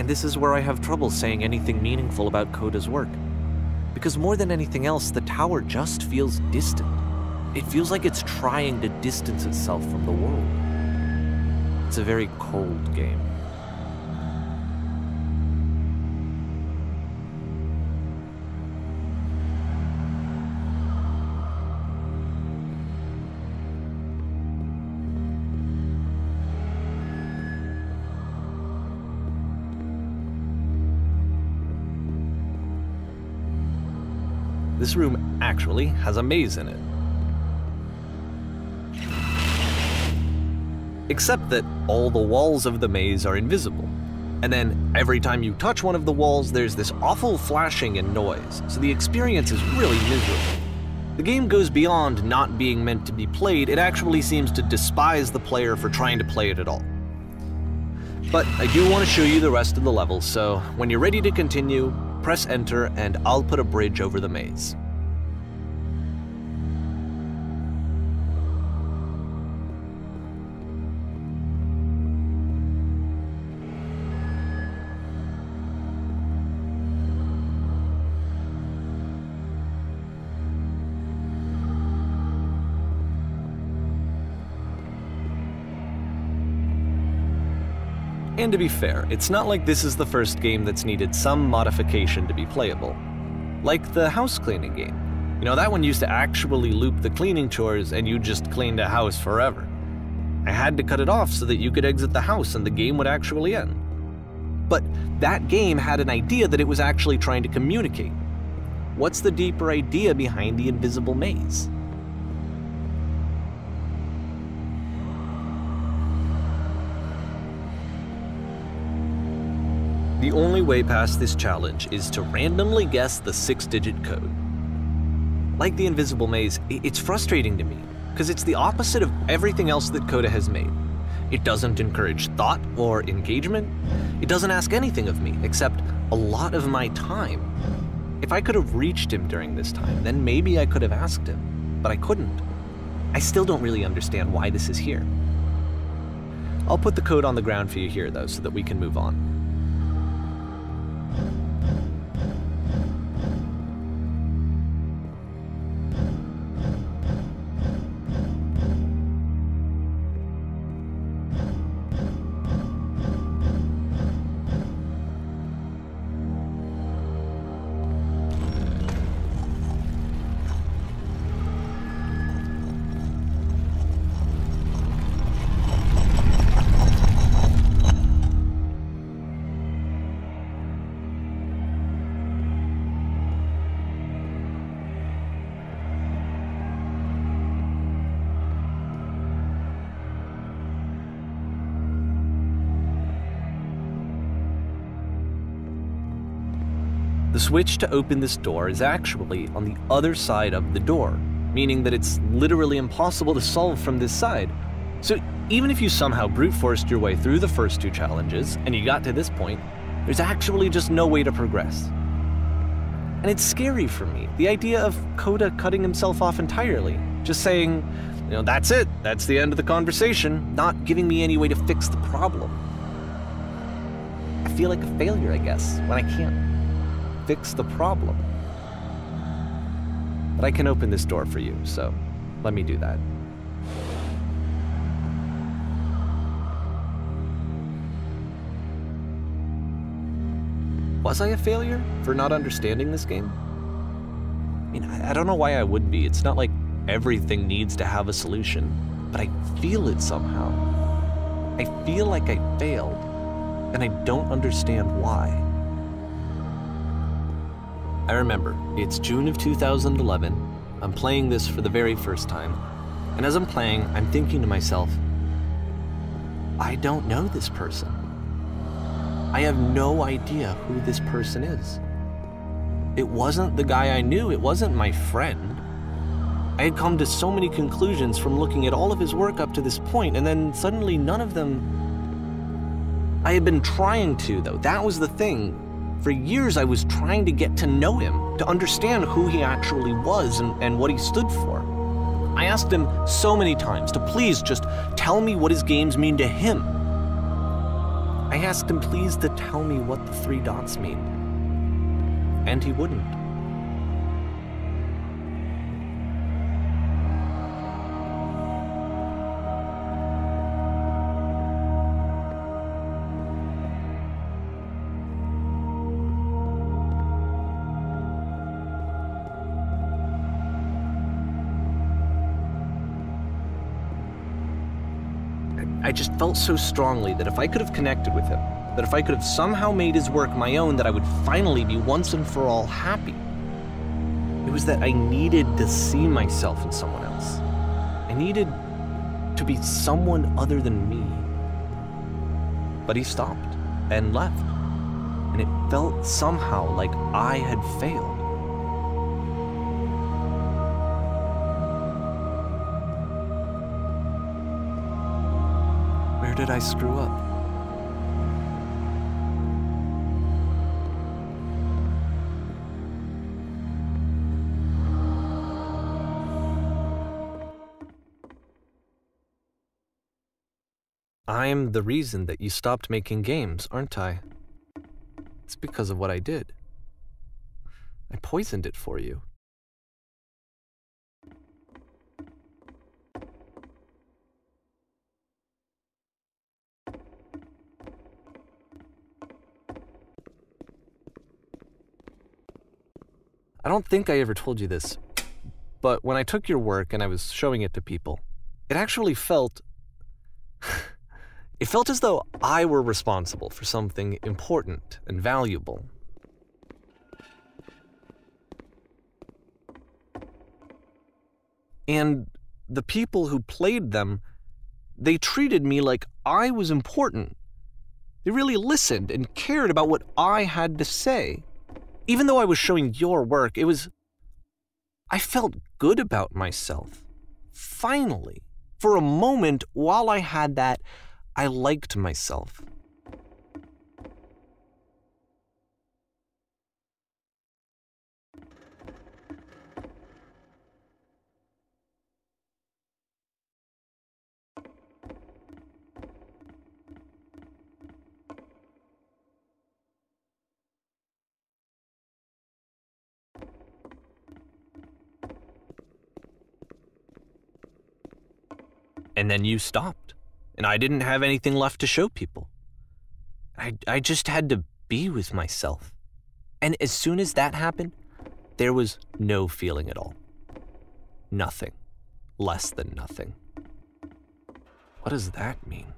And this is where I have trouble saying anything meaningful about Coda's work. Because more than anything else, the tower just feels distant. It feels like it's trying to distance itself from the world. It's a very cold game. This room actually has a maze in it. Except that all the walls of the maze are invisible. And then every time you touch one of the walls, there's this awful flashing and noise, so the experience is really miserable. The game goes beyond not being meant to be played, it actually seems to despise the player for trying to play it at all. But I do want to show you the rest of the levels, so when you're ready to continue, press enter and I'll put a bridge over the maze. And to be fair, it's not like this is the first game that's needed some modification to be playable. Like the house cleaning game. You know, that one used to actually loop the cleaning chores and you just cleaned a house forever. I had to cut it off so that you could exit the house and the game would actually end. But that game had an idea that it was actually trying to communicate. What's the deeper idea behind the invisible maze? The only way past this challenge is to randomly guess the 6-digit code. Like the invisible maze, it's frustrating to me, because it's the opposite of everything else that Coda has made. It doesn't encourage thought or engagement. It doesn't ask anything of me, except a lot of my time. If I could have reached him during this time, then maybe I could have asked him, but I couldn't. I still don't really understand why this is here. I'll put the code on the ground for you here, though, so that we can move on. The switch to open this door is actually on the other side of the door, meaning that it's literally impossible to solve from this side. So even if you somehow brute forced your way through the first 2 challenges and you got to this point, there's actually just no way to progress. And it's scary for me, the idea of Coda cutting himself off entirely, just saying, you know, that's it, that's the end of the conversation, not giving me any way to fix the problem. I feel like a failure, I guess, when I can't fix the problem. But I can open this door for you, so let me do that. Was I a failure for not understanding this game? I mean, I don't know why I would be. It's not like everything needs to have a solution, but I feel it somehow. I feel like I failed, and I don't understand why. I remember, it's June of 2011, I'm playing this for the very first time, and as I'm playing, I'm thinking to myself, I don't know this person. I have no idea who this person is. It wasn't the guy I knew, it wasn't my friend. I had come to so many conclusions from looking at all of his work up to this point, and then suddenly none of them... I had been trying to, though, that was the thing. For years I was trying to get to know him, to understand who he actually was and what he stood for. I asked him so many times to please just tell me what his games mean to him. I asked him please to tell me what the 3 dots mean, and he wouldn't. I just felt so strongly that if I could have connected with him, that if I could have somehow made his work my own, that I would finally be once and for all happy. It was that I needed to see myself in someone else. I needed to be someone other than me. But he stopped and left, and it felt somehow like I had failed. Where did I screw up? I'm the reason that you stopped making games, aren't I? It's because of what I did. I poisoned it for you. I don't think I ever told you this, but when I took your work and I was showing it to people, it actually felt... it felt as though I were responsible for something important and valuable. And the people who played them, they treated me like I was important. They really listened and cared about what I had to say. Even though I was showing your work, I felt good about myself. Finally, for a moment, while I had that, I liked myself. And then you stopped, and I didn't have anything left to show people. I just had to be with myself. And as soon as that happened, there was no feeling at all. Nothing. Less than nothing. What does that mean?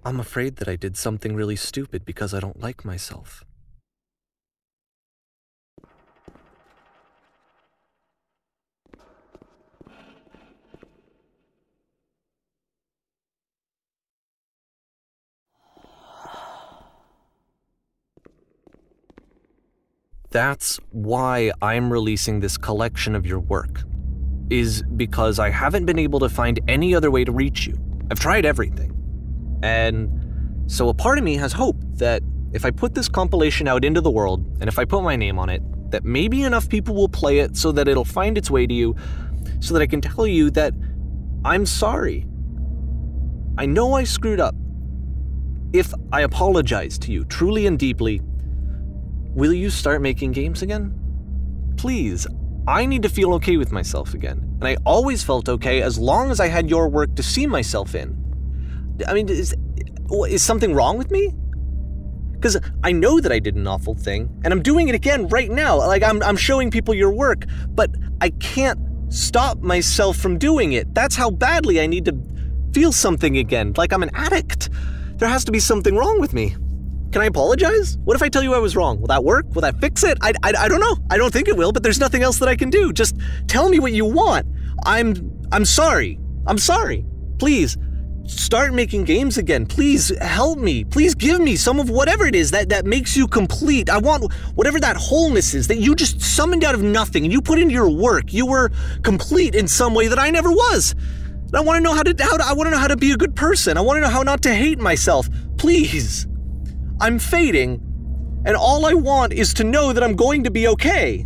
I'm afraid that I did something really stupid because I don't like myself. That's why I'm releasing this collection of your work, is because I haven't been able to find any other way to reach you. I've tried everything. And so a part of me has hope that if I put this compilation out into the world, and if I put my name on it, that maybe enough people will play it so that it'll find its way to you, so that I can tell you that I'm sorry. I know I screwed up. If I apologize to you truly and deeply, will you start making games again? Please, I need to feel okay with myself again. And I always felt okay as long as I had your work to see myself in. I mean, is something wrong with me? Because I know that I did an awful thing, and I'm doing it again right now. Like, I'm showing people your work, but I can't stop myself from doing it. That's how badly I need to feel something again, like I'm an addict. There has to be something wrong with me. Can I apologize? What if I tell you I was wrong? Will that work? Will that fix it? I don't know. I don't think it will, but there's nothing else that I can do. Just tell me what you want. I'm sorry. I'm sorry. Please, start making games again. Please help me. Please give me some of whatever it is that makes you complete. I want whatever that wholeness is that you just summoned out of nothing and you put into your work. You were complete in some way that I never was. And I want to know how to be a good person. I want to know how not to hate myself. Please. I'm fading, and all I want is to know that I'm going to be okay.